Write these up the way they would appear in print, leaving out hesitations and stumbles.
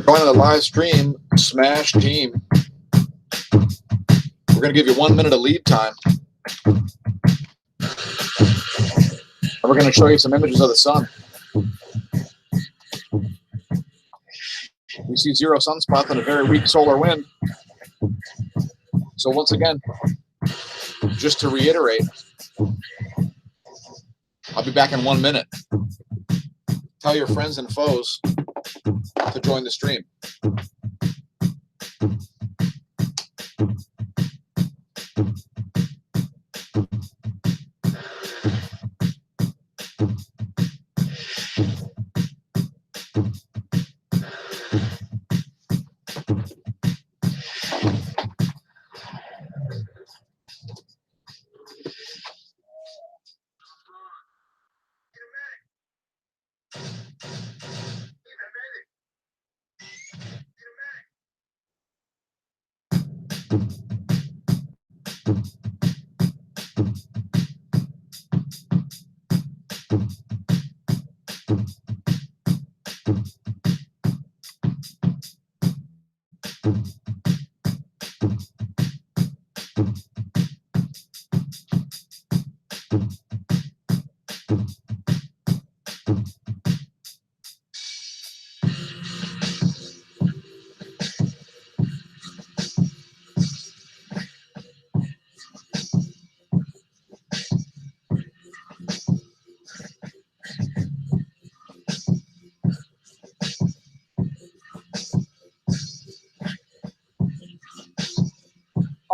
Joining the live stream, Smash team. We're going to give you 1 minute of lead time. And we're going to show you some images of the sun. We see 0 sunspots and a very weak solar wind. So once again, just to reiterate, I'll be back in 1 minute. Tell your friends and foes to join the stream.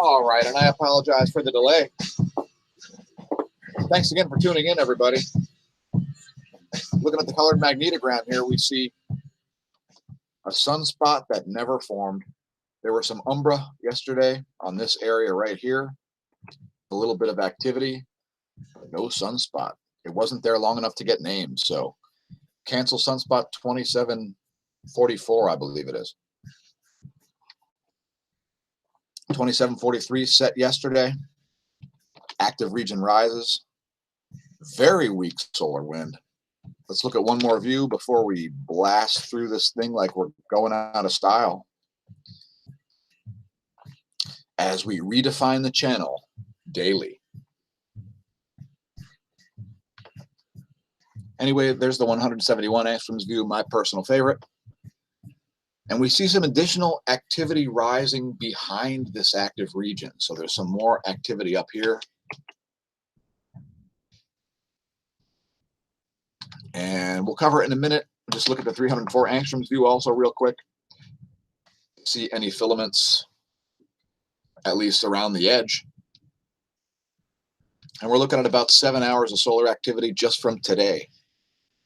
All right, and I apologize for the delay. Thanks again for tuning in, everybody. Looking at the colored magnetogram here, we see a sunspot that never formed. There were some umbra yesterday on this area right here. A little bit of activity, but no sunspot. It wasn't there long enough to get named. So cancel sunspot 2744, I believe it is. 2743 set yesterday. Active region rises. Very weak solar wind. Let's look at one more view before we blast through this thing like we're going out of style. As we redefine the channel daily. Anyway, there's the 171 angstroms view, my personal favorite. And we see some additional activity rising behind this active region. So there's some more activity up here. And we'll cover it in a minute. Just look at the 304 angstroms view also real quick. See any filaments, at least around the edge. And we're looking at about 7 hours of solar activity just from today.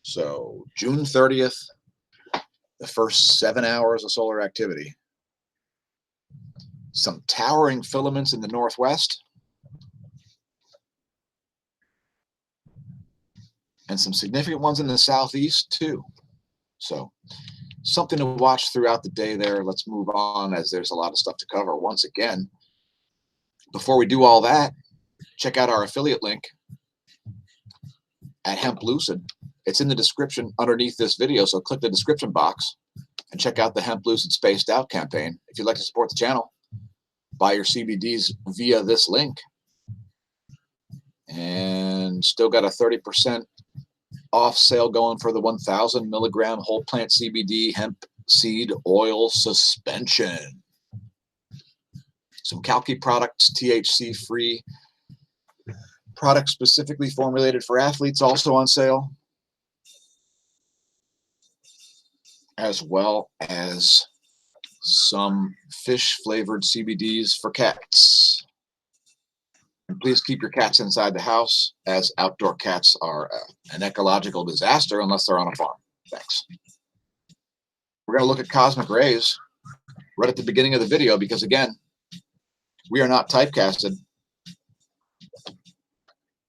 So June 30th, the first 7 hours of solar activity. Some towering filaments in the northwest. And some significant ones in the southeast too. So something to watch throughout the day there. Let's move on as there's a lot of stuff to cover. Once again, before we do all that, check out our affiliate link at Hemp Lucid. It's in the description underneath this video, so click the description box and check out the Hemp Lucid Spaced Out campaign. If you'd like to support the channel, buy your CBDs via this link. And still got a 30% off sale going for the 1,000 milligram whole plant CBD hemp seed oil suspension. Some Kalki products, THC free products specifically formulated for athletes also on sale, as well as some fish flavored CBDs for cats. And please keep your cats inside the house, as outdoor cats are an ecological disaster unless they're on a farm. Thanks. We're going to look at cosmic rays right at the beginning of the video because, again, we are not typecasted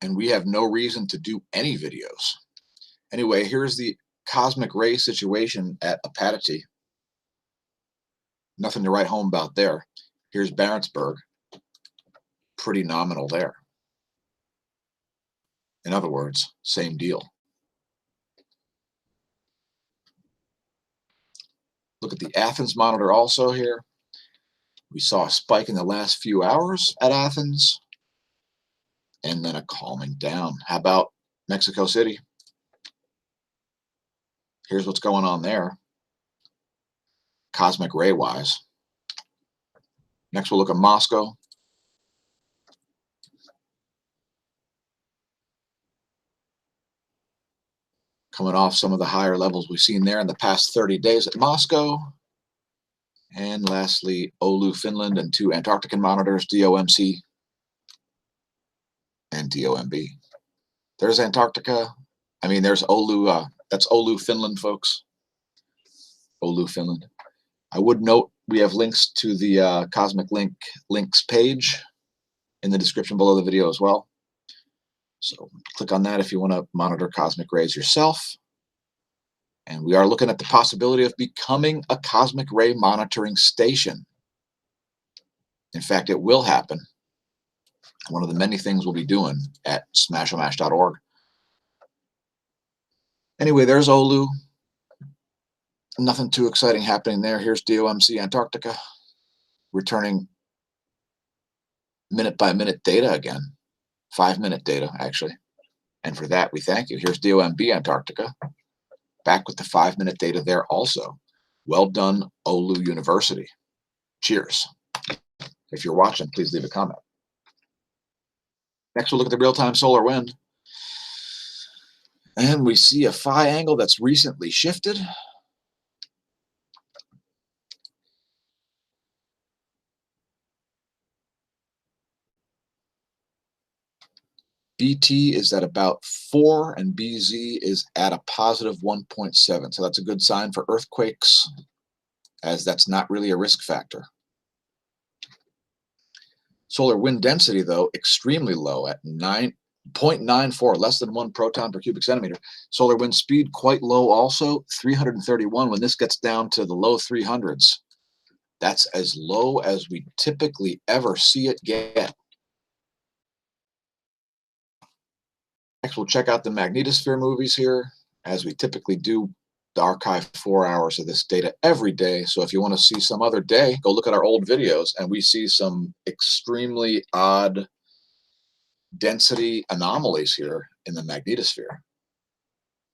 and we have no reason to do any videos. Anyway, here's the cosmic ray situation at Apatity. Nothing to write home about there. Here's Barentsburg. Pretty nominal there. In other words, same deal. Look look at the Athens monitor also here. We saw a spike in the last few hours at Athens, and then a calming down. How about Mexico City? Here's what's going on there, cosmic ray wise. Next, we'll look at Moscow. Coming off some of the higher levels we've seen there in the past 30 days at Moscow. And lastly, Oulu, Finland, and 2 Antarctican monitors, DOMC and DOMB. There's Antarctica. I mean, there's Oulu. That's Oulu, Finland, folks. Oulu, Finland. I would note we have links to the Cosmic Links page in the description below the video as well. So click on that if you want to monitor cosmic rays yourself. And we are looking at the possibility of becoming a cosmic ray monitoring station. In fact, it will happen. One of the many things we'll be doing at smAsho.org. Anyway, there's Oulu. Nothing too exciting happening there. Here's DOMC Antarctica, returning minute-by-minute data again. 5-minute data, actually. And for that, we thank you. Here's DOMB Antarctica, back with the 5-minute data there also. Well done, Oulu University. Cheers. If you're watching, please leave a comment. Next, we'll look at the real-time solar wind. And we see a phi angle that's recently shifted. BT is at about 4 and BZ is at a positive 1.7. So that's a good sign for earthquakes, as that's not really a risk factor. Solar wind density, though, extremely low at 9.94, less than 1 proton per cubic centimeter. Solar wind speed quite low also, 331. When this gets down to the low 300s, that's as low as we typically ever see it get. Next, we'll check out the magnetosphere movies here, as we typically do the archive 4 hours of this data every day. So if you want to see some other day, go look at our old videos, and we see some extremely odd density anomalies here in the magnetosphere.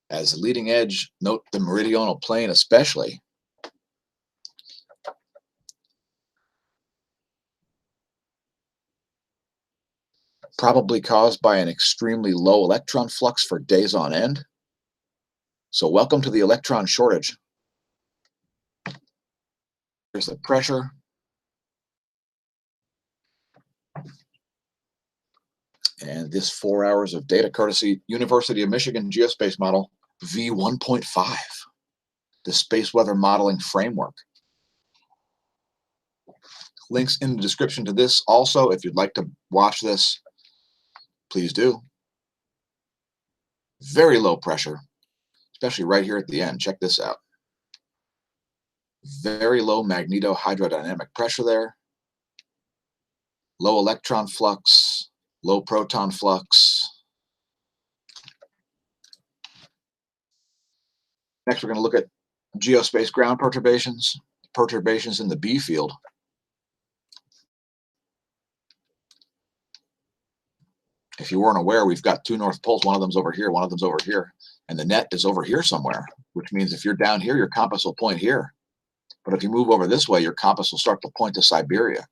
As the leading edge, note the meridional plane especially. Probably caused by an extremely low electron flux for days on end. So welcome to the electron shortage. Here's the pressure. And this 4 hours of data courtesy University of Michigan Geospace Model V1.5, the space weather modeling framework. Links in the description to this also. If you'd like to watch this, please do. Very low pressure, especially right here at the end. Check this out. Very low magnetohydrodynamic pressure there. Low electron flux, low proton flux. Next, we're going to look at geospace ground perturbations in the B field. If you weren't aware, we've got 2 north poles. One of them's over here, one of them's over here. And the net is over here somewhere, which means if you're down here, your compass will point here. But if you move over this way, your compass will start to point to Siberia.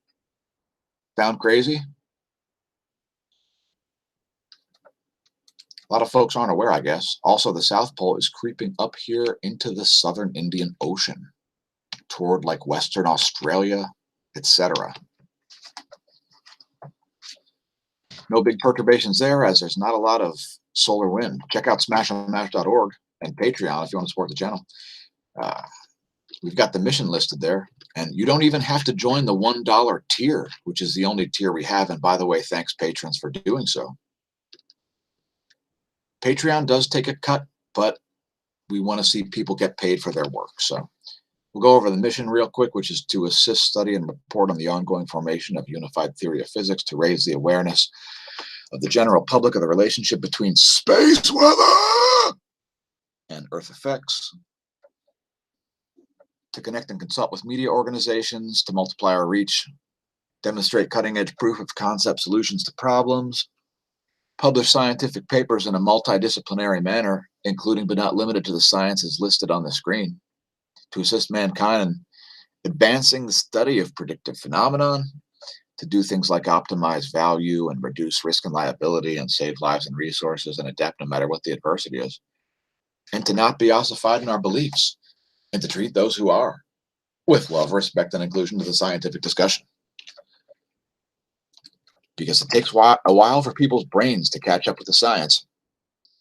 Sound crazy? A lot of folks aren't aware, I guess. Also, the South Pole is creeping up here into the southern Indian Ocean, toward like Western Australia, etc. No big perturbations there, as there's not a lot of solar wind. Check out smAsho.org and Patreon if you want to support the channel. We've got the mission listed there, and you don't even have to join the $1 tier, which is the only tier we have. And by the way, thanks patrons for doing so. Patreon does take a cut, but we want to see people get paid for their work. So we'll go over the mission real quick, which is to assist, study, and report on the ongoing formation of unified theory of physics to raise the awareness of the general public of the relationship between space weather and Earth effects. to connect and consult with media organizations, to multiply our reach, demonstrate cutting-edge proof of concept solutions to problems, publish scientific papers in a multidisciplinary manner, including but not limited to the sciences listed on the screen, to assist mankind in advancing the study of predictive phenomenon, to do things like optimize value and reduce risk and liability and save lives and resources and adapt no matter what the adversity is, and to not be ossified in our beliefs, and to treat those who are with love, respect, and inclusion to the scientific discussion. Because it takes a while for people's brains to catch up with the science,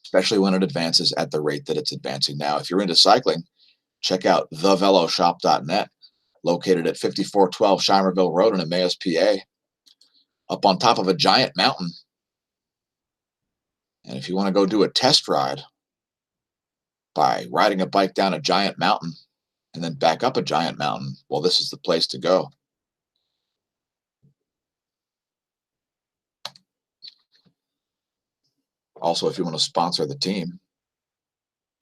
especially when it advances at the rate that it's advancing now. If you're into cycling, check out theveloshop.net, located at 5412 Shimerville Road in Emmaus, PA, up on top of a giant mountain. And if you want to go do a test ride by riding a bike down a giant mountain and then back up a giant mountain, well, this is the place to go. Also, if you want to sponsor the team,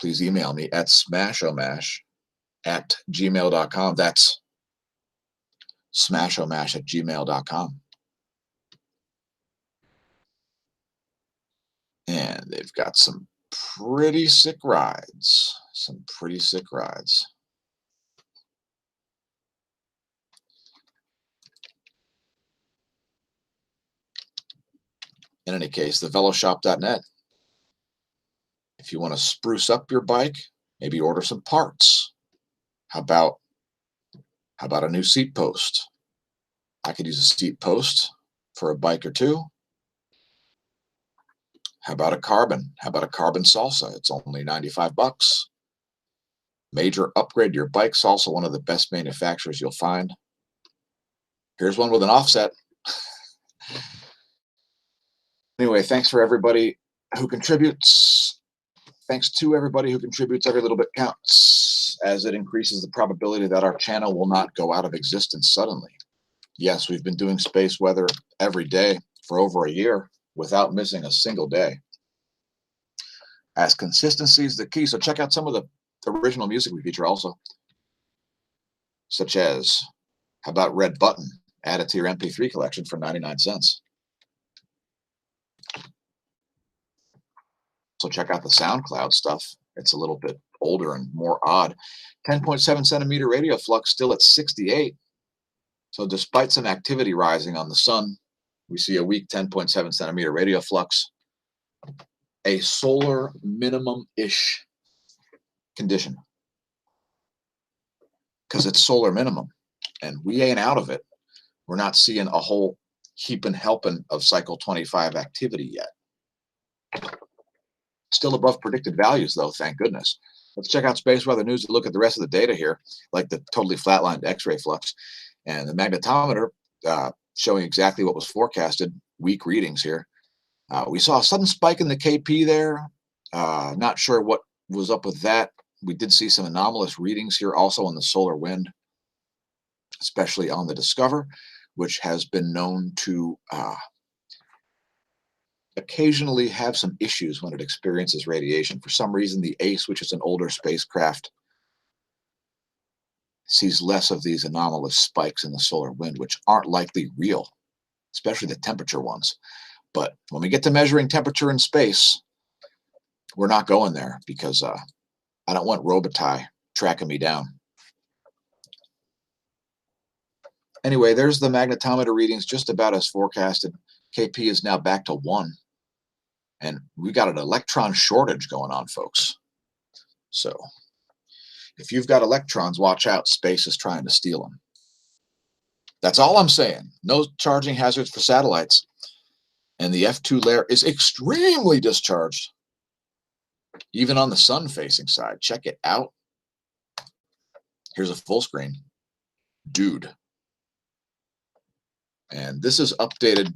please email me at smashomash@gmail.com. That's smashomash@gmail.com. And they've got some pretty sick rides. Some pretty sick rides. In any case, theveloshop.net. If you want to spruce up your bike, maybe order some parts. How about a new seat post? I could use a seat post for a bike or two. How about a carbon? How about a carbon salsa? It's only 95 bucks. Major upgrade to your bike. Salsa, one of the best manufacturers you'll find. Here's one with an offset. Anyway, thanks for everybody who contributes. Thanks to everybody who contributes. Every little bit counts, as it increases the probability that our channel will not go out of existence suddenly. Yes, we've been doing space weather every day for over a year without missing a single day, as consistency is the key. So check out some of the original music we feature also, such as, how about Red Button? Add it to your MP3 collection for 99 cents. So check out the SoundCloud stuff. It's a little bit older and more odd. 10.7 centimeter radio flux, still at 68. So despite some activity rising on the sun, we see a weak 10.7 centimeter radio flux, a solar minimum-ish condition, because it's solar minimum, and we ain't out of it. We're not seeing a whole heaping helping of cycle 25 activity yet. Still above predicted values, though, thank goodness. Let's check out space weather news to look at the rest of the data here, like the totally flatlined X-ray flux and the magnetometer showing exactly what was forecasted, weak readings here. We saw a sudden spike in the KP there. Not sure what was up with that. We did see some anomalous readings here also on the solar wind, especially on the Discover, which has been known to occasionally have some issues when it experiences radiation. For some reason, the ACE, which is an older spacecraft, sees less of these anomalous spikes in the solar wind, which aren't likely real, especially the temperature ones. But when we get to measuring temperature in space, we're not going there, because I don't want Robitaille tracking me down. Anyway, there's the magnetometer readings, just about as forecasted. KP is now back to 1. And we got an electron shortage going on, folks. So if you've got electrons, watch out. Space is trying to steal them. That's all I'm saying. No charging hazards for satellites. And the F2 layer is extremely discharged, even on the sun-facing side. Check it out. Here's a full screen. Dude. And this is updated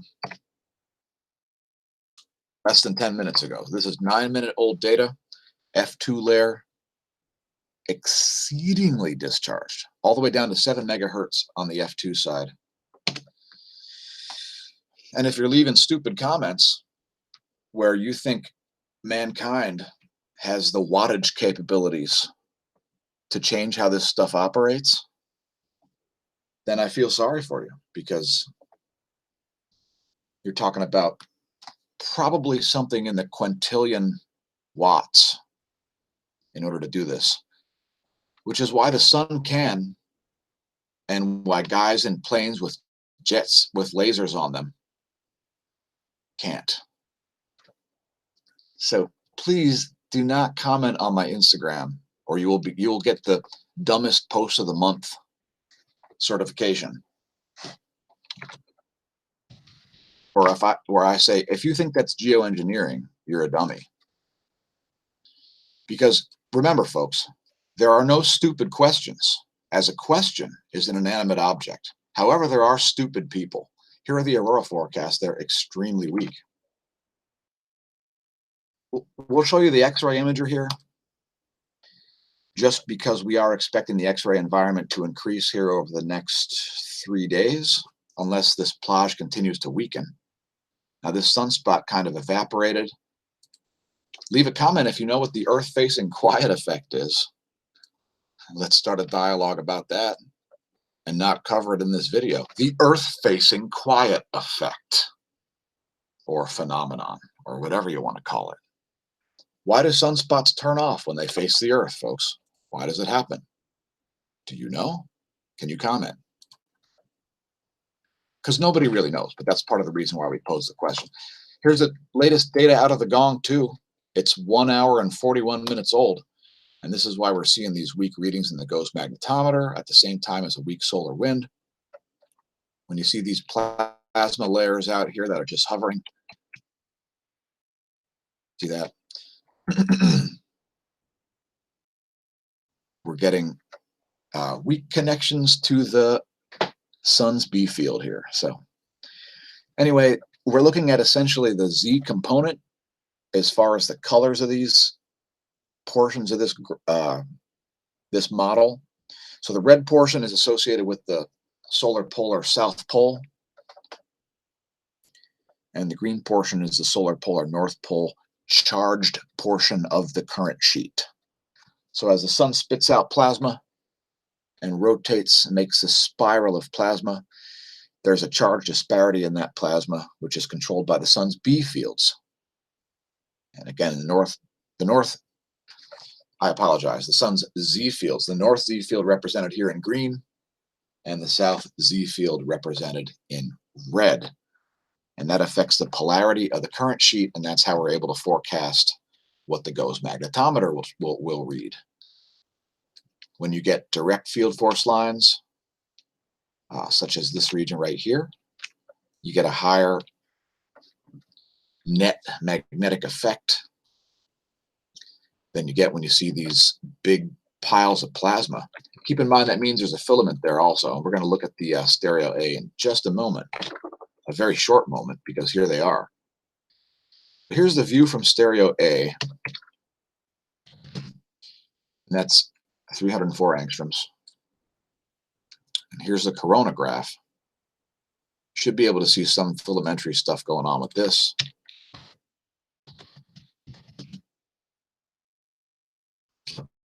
less than 10 minutes ago. This is 9-minute-old data. F2 layer exceedingly discharged, all the way down to 7 megahertz on the F2 side. And if you're leaving stupid comments where you think mankind has the wattage capabilities to change how this stuff operates, then I feel sorry for you, because you're talking about probably something in the quintillion watts in order to do this, which is why the sun can, and why guys in planes with jets with lasers on them can't. So please do not comment on my Instagram, or you will get the dumbest post of the month certification. Or where I say, if you think that's geoengineering, you're a dummy. Because remember, folks, there are no stupid questions, as a question is an inanimate object. However, there are stupid people. Here are the aurora forecasts. They're extremely weak. We'll show you the X-ray imager here, just because we are expecting the X-ray environment to increase here over the next 3 days, unless this plage continues to weaken. Now, this sunspot kind of evaporated. Leave a comment if you know what the Earth-facing quiet effect is. Let's start a dialogue about that and not cover it in this video. The Earth-facing quiet effect, or phenomenon, or whatever you want to call it. Why do sunspots turn off when they face the Earth, folks? Why does it happen? Do you know? Can you comment? Because nobody really knows, but that's part of the reason why we pose the question. Here's the latest data out of the Gong 2. It's 1 hour and 41 minutes old. And this is why we're seeing these weak readings in the ghost magnetometer at the same time as a weak solar wind. When you see these plasma layers out here that are just hovering, see that? We're getting weak connections to the sun's B field here. So anyway, we're looking at essentially the Z component as far as the colors of these portions of this this model. So the red portion is associated with the solar polar south pole, and the green portion is the solar polar north pole charged portion of the current sheet. So as the sun spits out plasma and rotates and makes this spiral of plasma, there's a charge disparity in that plasma, which is controlled by the sun's B fields. And again, the sun's Z fields. The north Z field represented here in green, and the south Z field represented in red. And that affects the polarity of the current sheet, and that's how we're able to forecast what the ghost magnetometer will read. When you get direct field force lines, such as this region right here, you get a higher net magnetic effect than you get when you see these big piles of plasma. Keep in mind that means there's a filament there also. We're going to look at the stereo A in just a moment, a very short moment, because here they are. Here's the view from stereo A, and that's 304 angstroms. And here's the coronagraph. Should be able to see some filamentary stuff going on with this.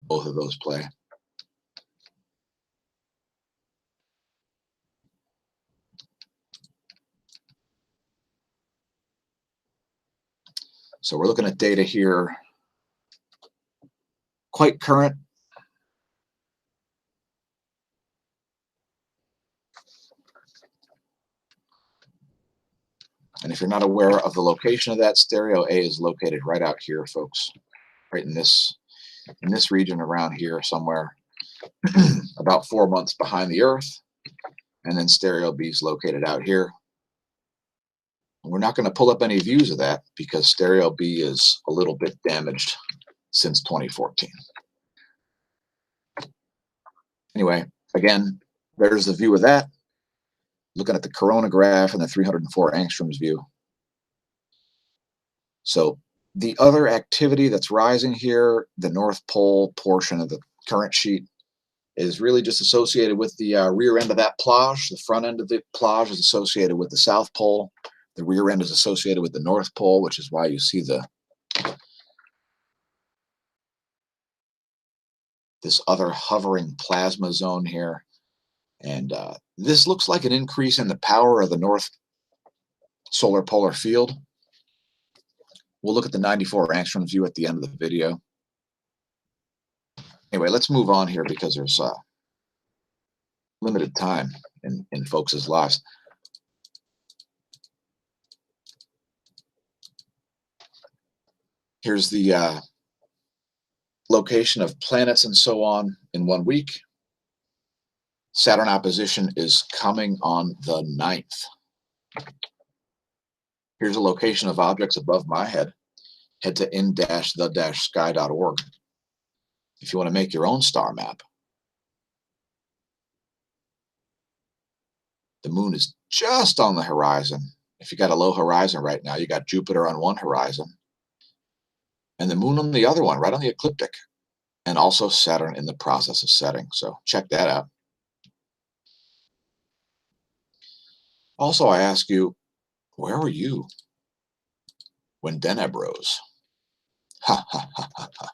Both of those play. So we're looking at data here, quite current. And if you're not aware of the location of that, stereo A is located right out here, folks, right in this region around here somewhere, about 4 months behind the Earth. And then stereo B is located out here. We're not going to pull up any views of that because stereo B is a little bit damaged since 2014. Anyway, again, there's the view of that. Looking at the coronagraph and the 304 angstroms view. So the other activity that's rising here, the North Pole portion of the current sheet, is really just associated with the rear end of that plage. The front end of the plage is associated with the South Pole. The rear end is associated with the North Pole, which is why you see the this other hovering plasma zone here. And this looks like an increase in the power of the north solar polar field. We'll look at the 94 angstrom view at the end of the video. Anyway, let's move on here because there's limited time in folks' lives. Here's the location of planets and so on in 1 week. Saturn opposition is coming on the 9th. Here's a location of objects above my head. Head to in-the-sky.org if you want to make your own star map. The moon is just on the horizon. If you got a low horizon right now, you got Jupiter on one horizon and the moon on the other one, right on the ecliptic, and also Saturn in the process of setting. So check that out. Also, I ask you, where were you when Deneb rose? Ha, ha, ha, ha, ha.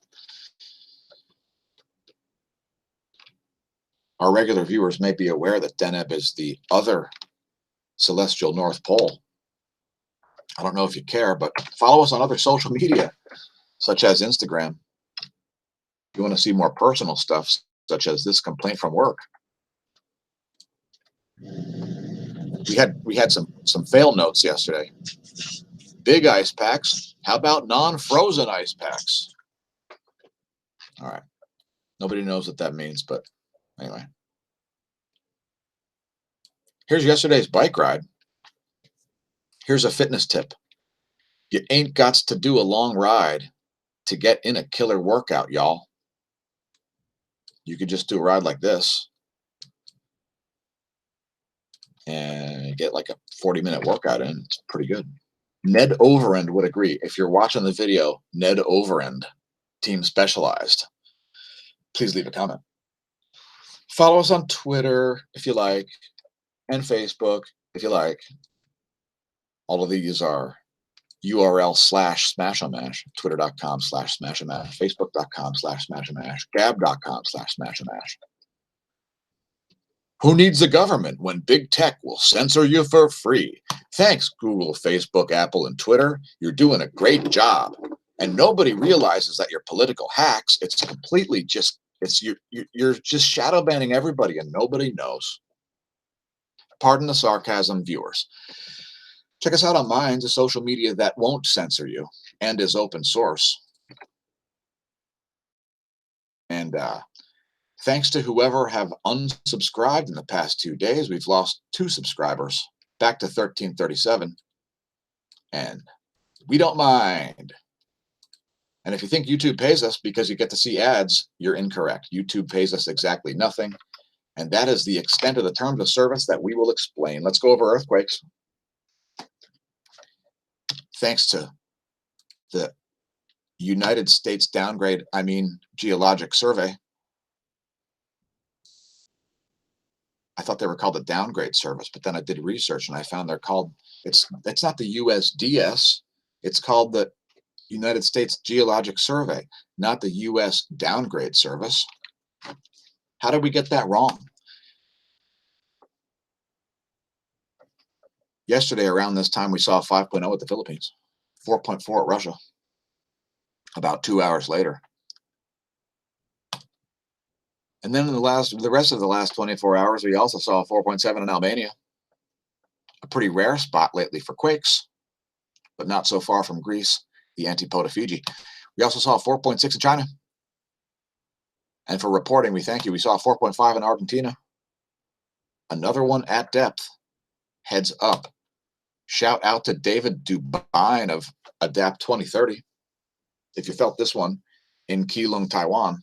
Our regular viewers may be aware that Deneb is the other celestial North Pole. I don't know if you care, but follow us on other social media, such as Instagram. If you want to see more personal stuff, such as this complaint from work. We had some fail notes yesterday. Big ice packs. How about non-frozen ice packs? All right. Nobody knows what that means, but anyway. Here's yesterday's bike ride. Here's a fitness tip. You ain't got to do a long ride to get in a killer workout, y'all. You could just do a ride like this and get like a 40-minute workout in. It's pretty good. Ned Overend would agree. If you're watching the video, Ned Overend, Team Specialized, please leave a comment. Follow us on Twitter if you like, and Facebook if you like. All of these are URL /smAsho, twitter.com/smAsho, facebook.com/smAsho, gab.com/smAsho. Who needs the government when big tech will censor you for free? Thanks, Google, Facebook, Apple, and Twitter. You're doing a great job. And nobody realizes that you're political hacks. It's completely just, you're just shadow banning everybody and nobody knows. Pardon the sarcasm, viewers. Check us out on Minds, a social media that won't censor you and is open source. And thanks to whoever have unsubscribed in the past 2 days, we've lost 2 subscribers, back to 1337. And we don't mind. And if you think YouTube pays us because you get to see ads, you're incorrect. YouTube pays us exactly nothing. And that is the extent of the terms of service that we will explain. Let's go over earthquakes. Thanks to the United States Geologic Survey. I thought they were called the downgrade service, but then I did research and I found they're called, it's not the USDS, it's called the United States Geologic Survey, not the US downgrade service. How did we get that wrong? Yesterday around this time we saw 5.0 at the Philippines, 4.4 at Russia, about 2 hours later. And then in the rest of the last 24 hours, we also saw 4.7 in Albania. A pretty rare spot lately for quakes, but not so far from Greece, the Antipoda, Fiji. We also saw 4.6 in China. And for reporting, we thank you. We saw 4.5 in Argentina. Another one at depth. Heads up. Shout out to David Dubine of Adapt 2030. If you felt this one in Keelung, Taiwan,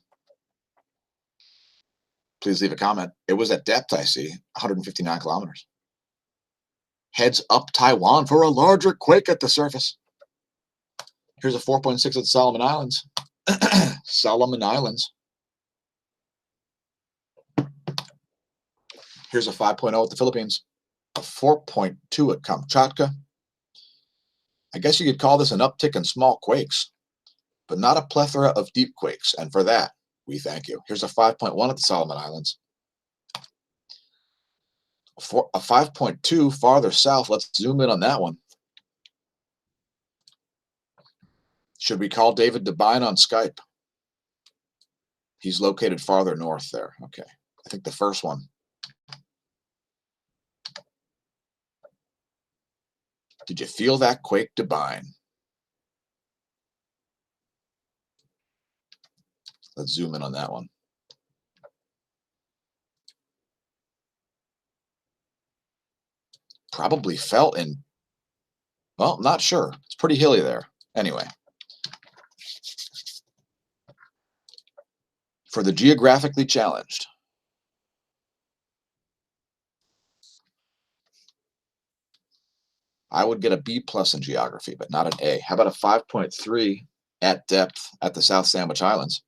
please leave a comment. It was at depth, I see, 159 kilometers. Heads up Taiwan for a larger quake at the surface. Here's a 4.6 at the Solomon Islands. Solomon Islands. Here's a 5.0 at the Philippines. A 4.2 at Kamchatka. I guess you could call this an uptick in small quakes, but not a plethora of deep quakes. And for that, We thank you. Here's a 5.1 at the Solomon Islands. For a 5.2 farther south. Let's zoom in on that one. Should we call David Devine on Skype? He's located farther north there. Okay. I think the first one. Did you feel that quake, Devine? Let's zoom in on that one. Probably felt in, well, not sure. It's pretty hilly there. Anyway. For the geographically challenged. I would get a B+ in geography, but not an A. How about a 5.3 at depth at the South Sandwich Islands?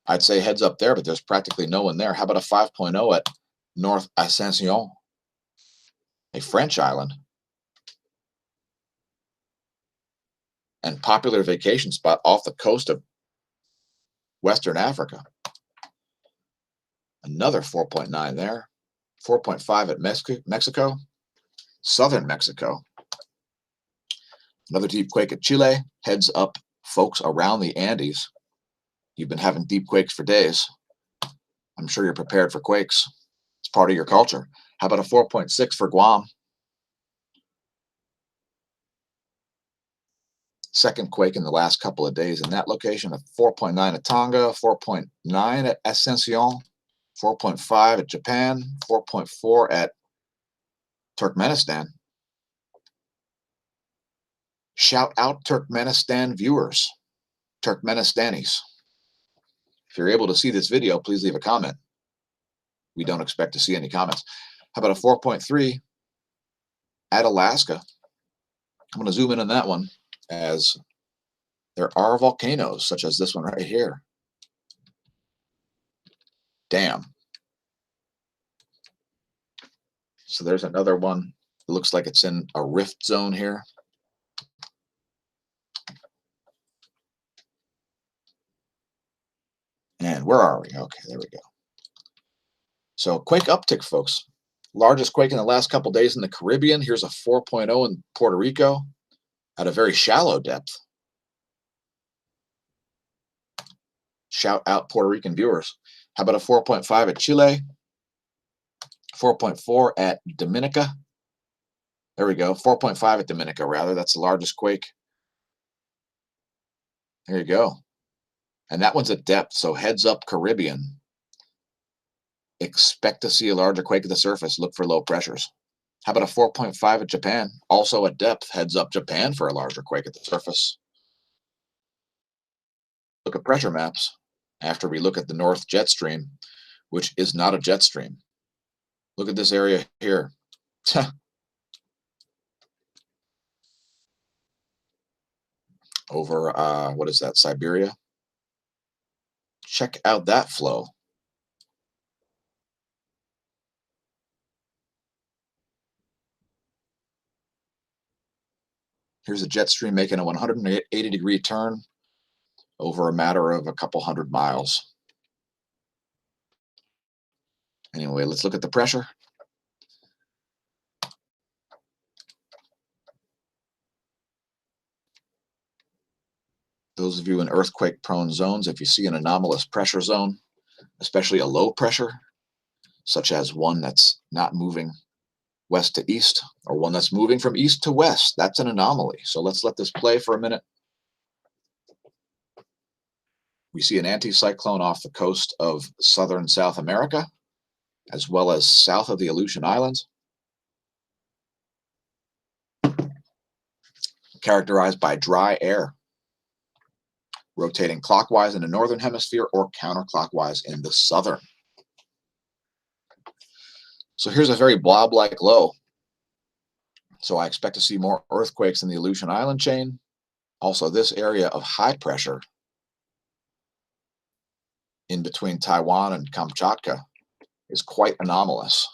I'd say heads up there, but there's practically no one there. How about a 5.0 at North Ascension, a French island and popular vacation spot off the coast of Western Africa? Another 4.9 there. 4.5 at Mexico, southern Mexico. Another deep quake at Chile. Heads up, folks around the Andes. You've been having deep quakes for days. I'm sure you're prepared for quakes. It's part of your culture. How about a 4.6 for Guam? Second quake in the last couple of days in that location. A 4.9 at Tonga, 4.9 at Ascension, 4.5 at Japan, 4.4 at Turkmenistan. Shout out Turkmenistan viewers, Turkmenistanis. If you're able to see this video, please leave a comment. We don't expect to see any comments. How about a 4.3 at Alaska? I'm going to zoom in on that one, as there are volcanoes such as this one right here. Damn. So there's another one. It looks like it's in a rift zone here. And where are we? Okay, there we go. So quake uptick, folks. Largest quake in the last couple days in the Caribbean. Here's a 4.0 in Puerto Rico at a very shallow depth. Shout out Puerto Rican viewers. How about a 4.5 at Chile? 4.4 at Dominica. There we go. 4.5 at Dominica, rather. That's the largest quake. There you go. And that one's at depth, so heads up Caribbean. Expect to see a larger quake at the surface. Look for low pressures. How about a 4.5 at Japan? Also at depth. Heads up Japan for a larger quake at the surface. Look at pressure maps after we look at the North jet stream, which is not a jet stream. Look at this area here. Over, what is that, Siberia? Check out that flow. Here's a jet stream making a 180-degree turn over a matter of a couple hundred miles. Anyway, let's look at the pressure. Those of you in earthquake-prone zones, if you see an anomalous pressure zone, especially a low pressure, such as one that's not moving west to east, or one that's moving from east to west, that's an anomaly. So let's let this play for a minute. We see an anticyclone off the coast of southern South America, as well as south of the Aleutian Islands, characterized by dry air, rotating clockwise in the northern hemisphere or counterclockwise in the southern. So here's a very blob-like low. So I expect to see more earthquakes in the Aleutian Island chain. Also, this area of high pressure in between Taiwan and Kamchatka is quite anomalous.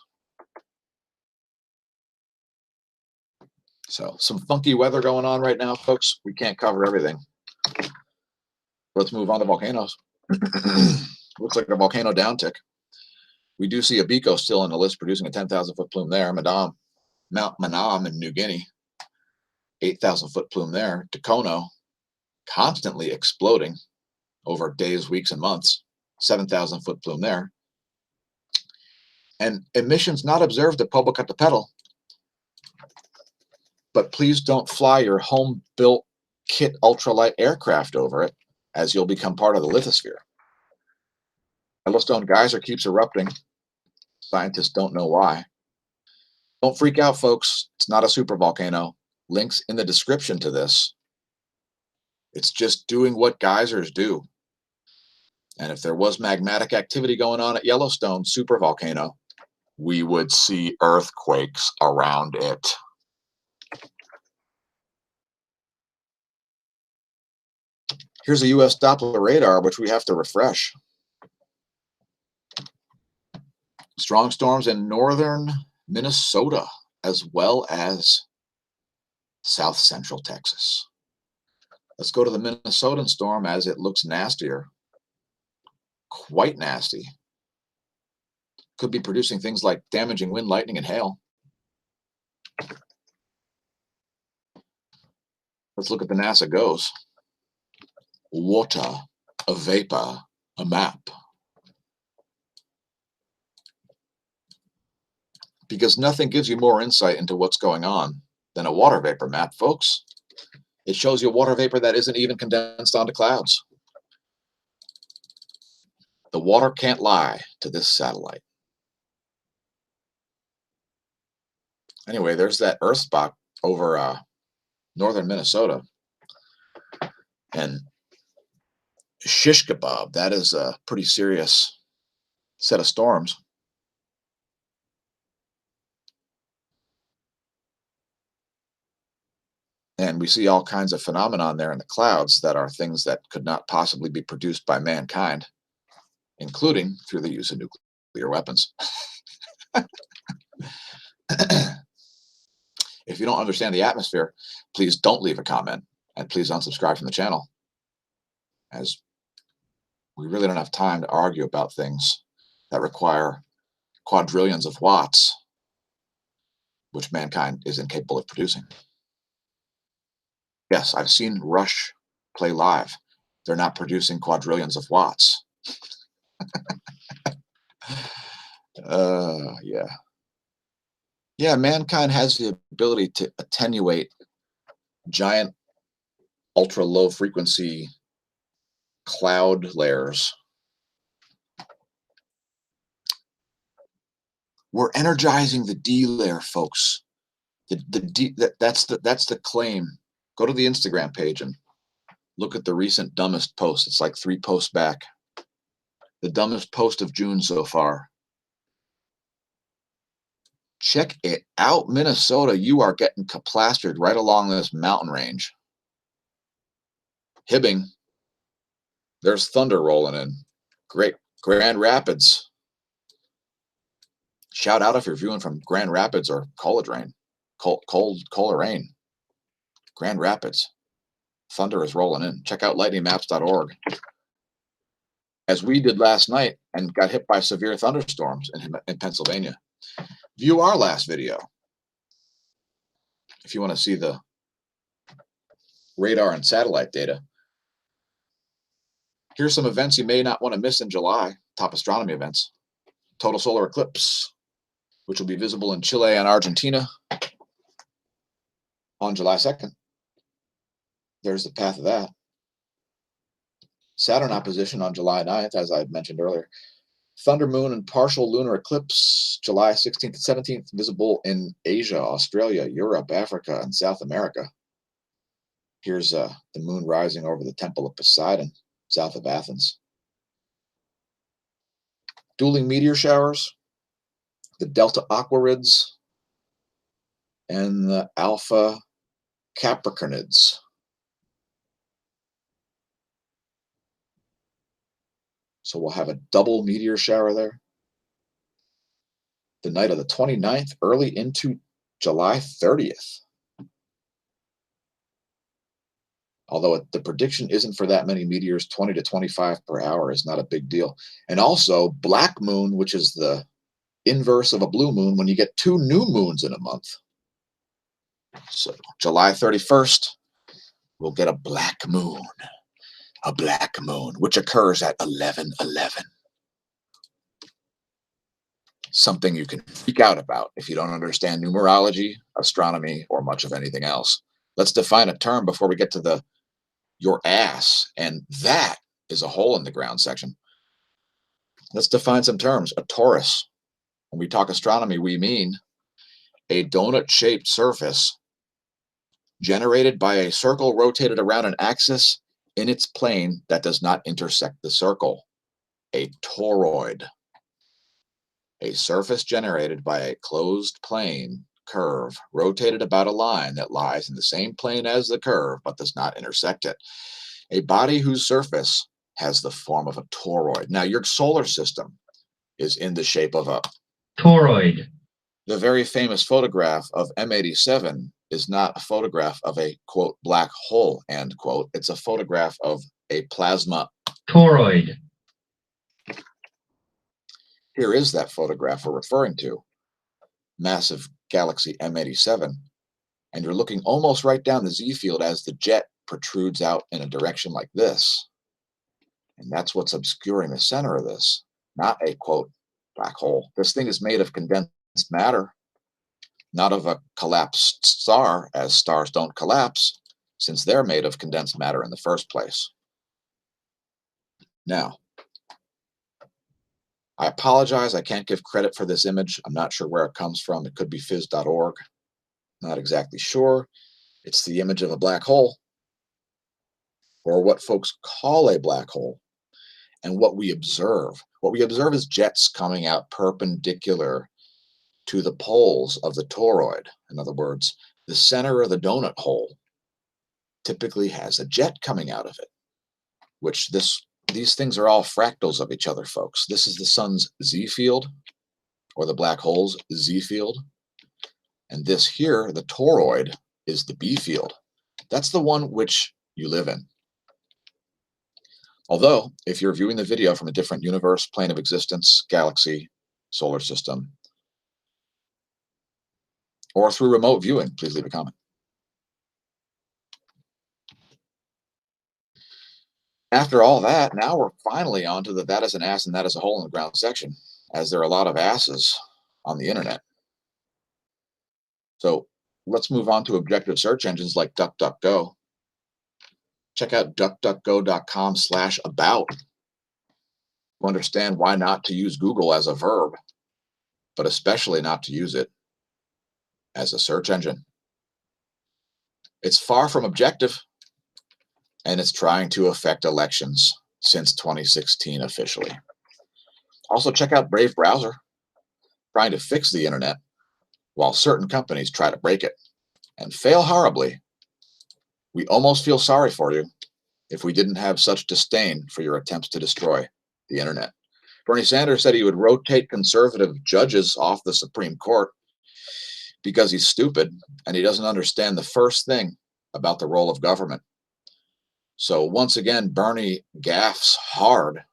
So some funky weather going on right now, folks. We can't cover everything. Let's move on to volcanoes. Looks like a volcano downtick. We do see Abiko still on the list, producing a 10,000 foot plume there. Mount Manam in New Guinea, 8,000 foot plume there. Tokono, constantly exploding over days, weeks, and months, 7,000 foot plume there. And emissions not observed at Popocatépetl. But please don't fly your home-built kit ultralight aircraft over it, as you'll become part of the lithosphere. Yellowstone geyser keeps erupting. Scientists don't know why. Don't freak out, folks. It's not a supervolcano. Links in the description to this. It's just doing what geysers do. And if there was magmatic activity going on at Yellowstone supervolcano, we would see earthquakes around it. Here's a US Doppler radar, which we have to refresh. Strong storms in northern Minnesota, as well as south central Texas. Let's go to the Minnesotan storm, as it looks nastier. Quite nasty. Could be producing things like damaging wind, lightning, and hail. Let's look at the NASA GOES. Water, a vapor, a map. Because nothing gives you more insight into what's going on than a water vapor map, folks. It shows you water vapor that isn't even condensed onto clouds. The water can't lie to this satellite. Anyway, there's that earth spot over northern Minnesota. And shish kebab, that is a pretty serious set of storms. And we see all kinds of phenomenon there in the clouds that are things that could not possibly be produced by mankind, including through the use of nuclear weapons. If you don't understand the atmosphere, please don't leave a comment, and please unsubscribe from the channel, as we really don't have time to argue about things that require quadrillions of watts, which mankind is incapable of producing. Yes, I've seen Rush play live. They're not producing quadrillions of watts. Yeah. Yeah, mankind has the ability to attenuate giant ultra low frequency cloud layers. We're energizing the D layer, folks. That's the claim. Go to the Instagram page and look at the recent dumbest post. It's like 3 posts back. The dumbest post of June so far. Check it out, Minnesota. You are getting plastered right along this mountain range. Hibbing. There's thunder rolling in. Great. Grand Rapids. Shout out if you're viewing from Grand Rapids or Coleraine. Coleraine. Grand Rapids. Thunder is rolling in. Check out lightningmaps.org. As we did last night and got hit by severe thunderstorms in Pennsylvania. View our last video if you want to see the radar and satellite data. Here's some events you may not want to miss in July. Top astronomy events. Total solar eclipse, which will be visible in Chile and Argentina on July 2nd. There's the path of that. Saturn opposition on July 9th, as I mentioned earlier. Thunder moon and partial lunar eclipse, July 16th and 17th, visible in Asia, Australia, Europe, Africa, and South America. Here's the moon rising over the Temple of Poseidon, south of Athens. Dueling meteor showers, the Delta Aquarids, and the Alpha Capricornids. So we'll have a double meteor shower there. The night of the 29th, early into July 30th. Although the prediction isn't for that many meteors, 20 to 25 per hour is not a big deal. And also black moon, which is the inverse of a blue moon, when you get 2 new moons in a month. So July 31st, we'll get a black moon, which occurs at 11:11. Something you can freak out about if you don't understand numerology, astronomy, or much of anything else. Let's define a term before we get to your ass, and that is a hole in the ground section. Let's define some terms. A torus. When we talk astronomy, we mean a donut-shaped surface generated by a circle rotated around an axis in its plane that does not intersect the circle. A toroid. A surface generated by a closed plane curve rotated about a line that lies in the same plane as the curve but does not intersect it. A body whose surface has the form of a toroid. Now, your solar system is in the shape of a toroid. The very famous photograph of M87 is not a photograph of a, quote, black hole, end quote. It's a photograph of a plasma toroid. Here is that photograph we're referring to. Massive galaxy M87. And you're looking almost right down the Z field as the jet protrudes out in a direction like this. And that's what's obscuring the center of this, not a, quote, black hole. This thing is made of condensed matter, not of a collapsed star, as stars don't collapse, since they're made of condensed matter in the first place. Now, I apologize, I can't give credit for this image. I'm not sure where it comes from. It could be phys.org. Not exactly sure. It's the image of a black hole, or what folks call a black hole. And what we observe is jets coming out perpendicular to the poles of the toroid. In other words, the center of the donut hole typically has a jet coming out of it, which these things are all fractals of each other, folks. This is the sun's Z field, or the black hole's Z field. And this here, the toroid, is the B field. That's the one which you live in. Although, if you're viewing the video from a different universe, plane of existence, galaxy, solar system, or through remote viewing, please leave a comment. After all that, now we're finally on to the that is an ass and that is a hole in the ground section, as there are a lot of asses on the internet. So let's move on to objective search engines like DuckDuckGo. Check out duckduckgo.com/about to understand why not to use Google as a verb, but especially not to use it as a search engine. It's far from objective, and it's trying to affect elections since 2016 officially. Also, check out Brave Browser, trying to fix the internet while certain companies try to break it and fail horribly. We almost feel sorry for you if we didn't have such disdain for your attempts to destroy the internet. Bernie Sanders said he would rotate conservative judges off the Supreme Court because he's stupid and he doesn't understand the first thing about the role of government. So once again, Bernie gaffes hard.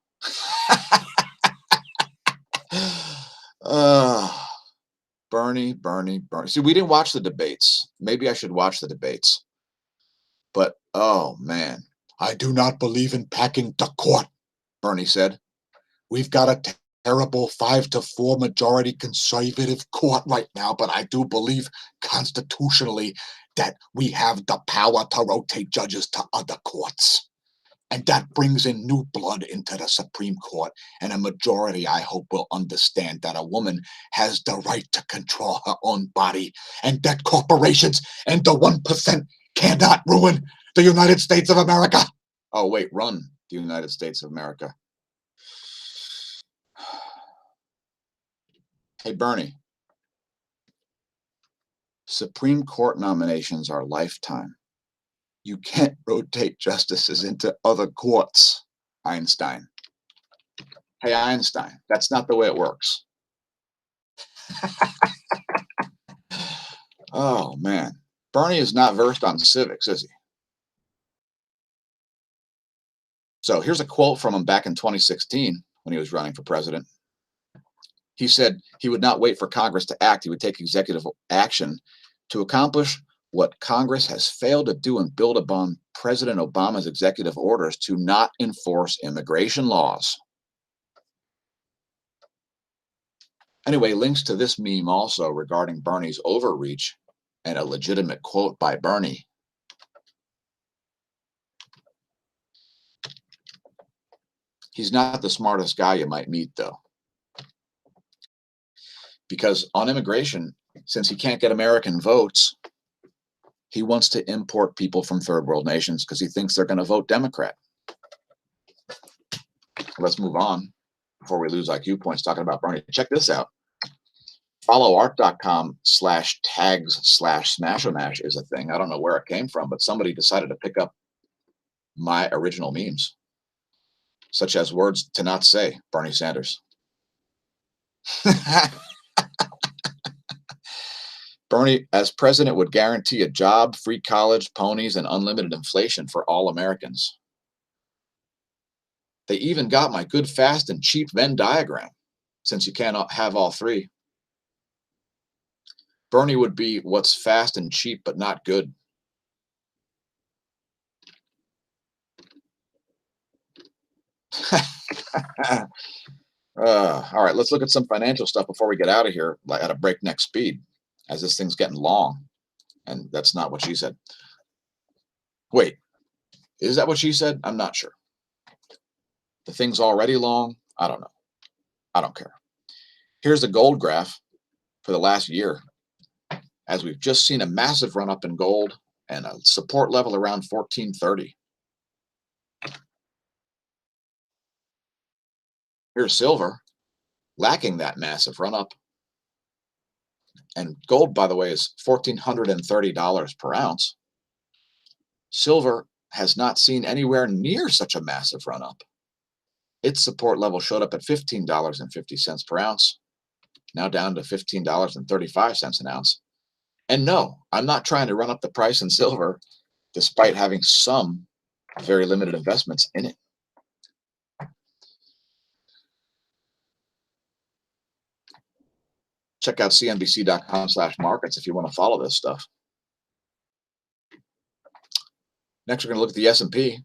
Bernie. See, we didn't watch the debates. Maybe I should watch the debates. But, oh, man. I do not believe in packing the court, Bernie said. We've got a terrible 5-4 majority conservative court right now, but I do believe constitutionally that we have the power to rotate judges to other courts. And that brings in new blood into the Supreme Court, and a majority, I hope, will understand that a woman has the right to control her own body, and that corporations and the 1% cannot ruin the United States of America. Oh, wait, run the United States of America. Hey, Bernie. Supreme Court nominations are lifetime. You can't rotate justices into other courts, Einstein. Hey, Einstein, that's not the way it works. Oh, man. Bernie is not versed on civics, is he? So here's a quote from him back in 2016 when he was running for president. He said he would not wait for Congress to act. He would take executive action to accomplish what Congress has failed to do and build upon President Obama's executive orders to not enforce immigration laws. Anyway, links to this meme also regarding Bernie's overreach and a legitimate quote by Bernie. He's not the smartest guy you might meet, though. Because on immigration, since he can't get American votes, he wants to import people from third world nations because he thinks they're going to vote Democrat. Let's move on before we lose IQ points talking about Bernie. Check this out. followart.com/tags/smAsho is a thing. I don't know where it came from, but somebody decided to pick up my original memes, such as words to not say, Bernie Sanders. Bernie, as president, would guarantee a job, free college, ponies, and unlimited inflation for all Americans. They even got my good, fast, and cheap Venn diagram, since you cannot have all three. Bernie would be what's fast and cheap, but not good. All right, let's look at some financial stuff before we get out of here at a breakneck speed, as this thing's getting long. And that's not what she said. Wait, is that what she said? I'm not sure. The thing's already long. I don't know. I don't care. Here's the gold graph for the last year, as we've just seen a massive run up in gold and a support level around 1430. Here's silver, lacking that massive run up. And gold, by the way, is $1,430 per ounce. Silver has not seen anywhere near such a massive run up. Its support level showed up at $15.50 per ounce, now down to $15.35 an ounce. And no, I'm not trying to run up the price in silver, despite having some very limited investments in it. Check out cnbc.com/markets if you want to follow this stuff. Next, we're going to look at the S&P.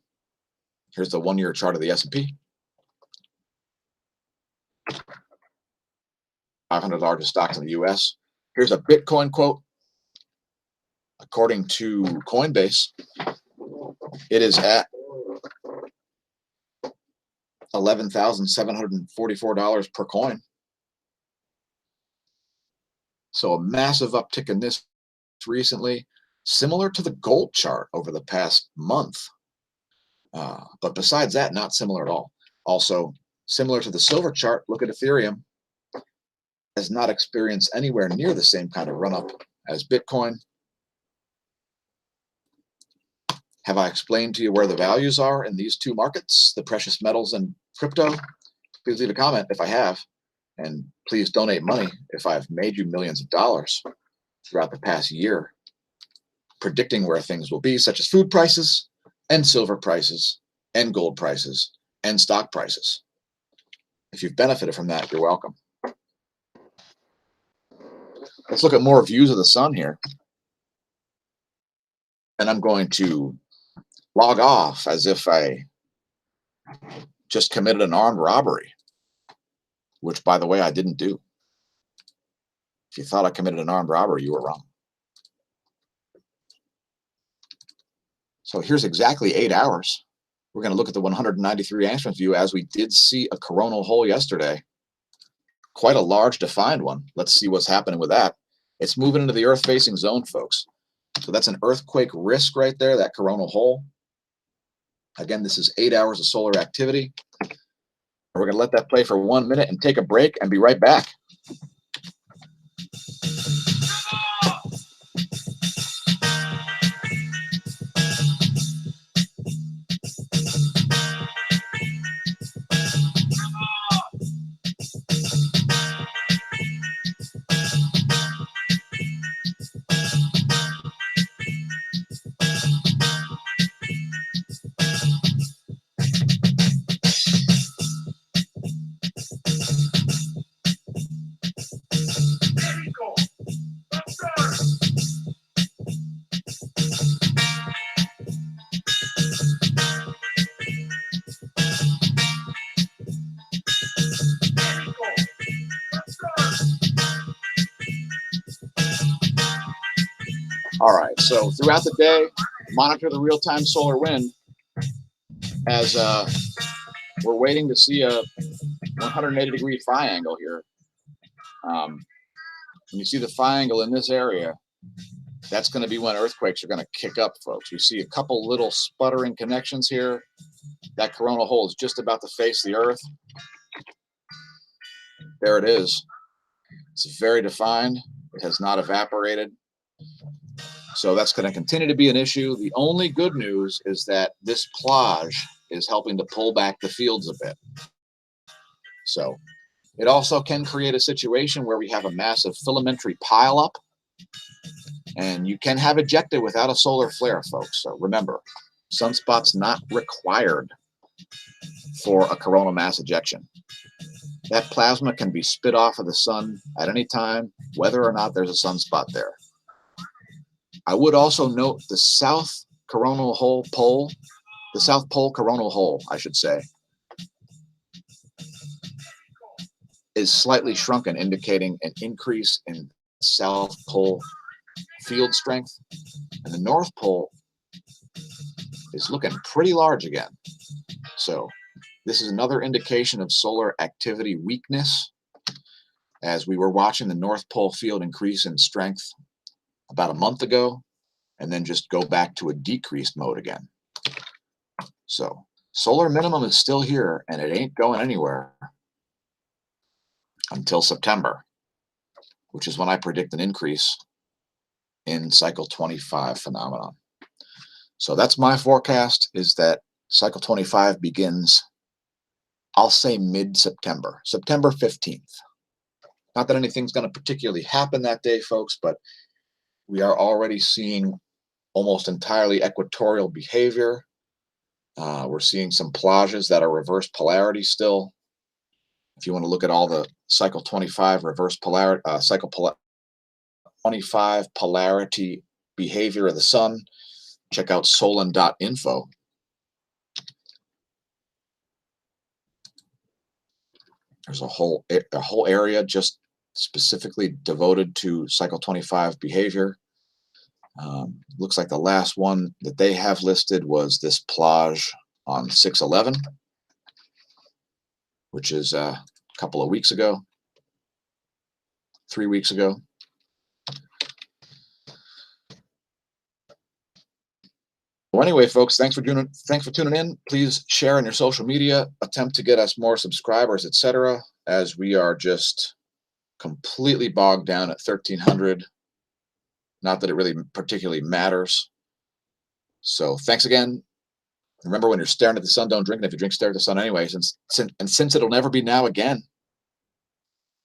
Here's the one-year chart of the S&P. 500 largest stocks in the U.S. Here's a Bitcoin quote. According to Coinbase, it is at $11,744 per coin. So a massive uptick in this recently, similar to the gold chart over the past month. But besides that, not similar at all. Also, similar to the silver chart, look at Ethereum. Has not experienced anywhere near the same kind of run-up as Bitcoin. Have I explained to you where the values are in these two markets, the precious metals and crypto? Please leave a comment if I have. And please donate money if I've made you millions of dollars throughout the past year, predicting where things will be, such as food prices and silver prices and gold prices and stock prices. If you've benefited from that, you're welcome. Let's look at more views of the sun here. And I'm going to log off as if I just committed an armed robbery, which, by the way, I didn't do. If you thought I committed an armed robbery, you were wrong. So here's exactly 8 hours. We're going to look at the 193 angstrom view, as we did see a coronal hole yesterday. Quite a large defined one. Let's see what's happening with that. It's moving into the Earth-facing zone, folks. So that's an earthquake risk right there, that coronal hole. Again, this is 8 hours of solar activity. We're going to let that play for 1 minute and take a break and be right back. All right, so throughout the day, monitor the real-time solar wind as we're waiting to see a 180-degree phi angle here. When you see the phi angle in this area, that's going to be when earthquakes are going to kick up, folks. You see a couple little sputtering connections here. That coronal hole is just about to face the earth. There it is. It's very defined. It has not evaporated. So that's going to continue to be an issue. The only good news is that this plage is helping to pull back the fields a bit. So it also can create a situation where we have a massive filamentary pileup, and you can have ejected without a solar flare, folks. So remember, sunspot's not required for a coronal mass ejection. That plasma can be spit off of the sun at any time, whether or not there's a sunspot there. I would also note the south coronal hole pole, the South Pole coronal hole, I should say, is slightly shrunken, indicating an increase in South Pole field strength. And the North Pole is looking pretty large again. So this is another indication of solar activity weakness, as we were watching the North Pole field increase in strength about a month ago, and then just go back to a decreased mode again. So solar minimum is still here, and it ain't going anywhere until September, which is when I predict an increase in cycle 25 phenomenon. So that's my forecast, is that cycle 25 begins, I'll say mid-September, September 15th. Not that anything's going to particularly happen that day, folks, but we are already seeing almost entirely equatorial behavior. We're seeing some plages that are reverse polarity still. If you want to look at all the cycle 25 reverse polarity, 25 polarity behavior of the sun, check out solon.info. There's a whole area just specifically devoted to cycle 25 behavior. Looks like the last one that they have listed was this plage on 6/11, which is a couple of weeks ago, 3 weeks ago. Well, anyway, folks, thanks for tuning in. Please share on your social media, attempt to get us more subscribers, etc., as we are just completely bogged down at 1,300. Not that it really particularly matters. So thanks again. Remember, when you're staring at the sun, don't drink. And if you drink, stare at the sun anyway. Since it'll never be now again,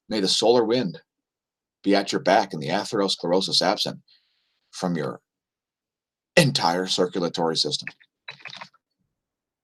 may the solar wind be at your back and the atherosclerosis absent from your entire circulatory system.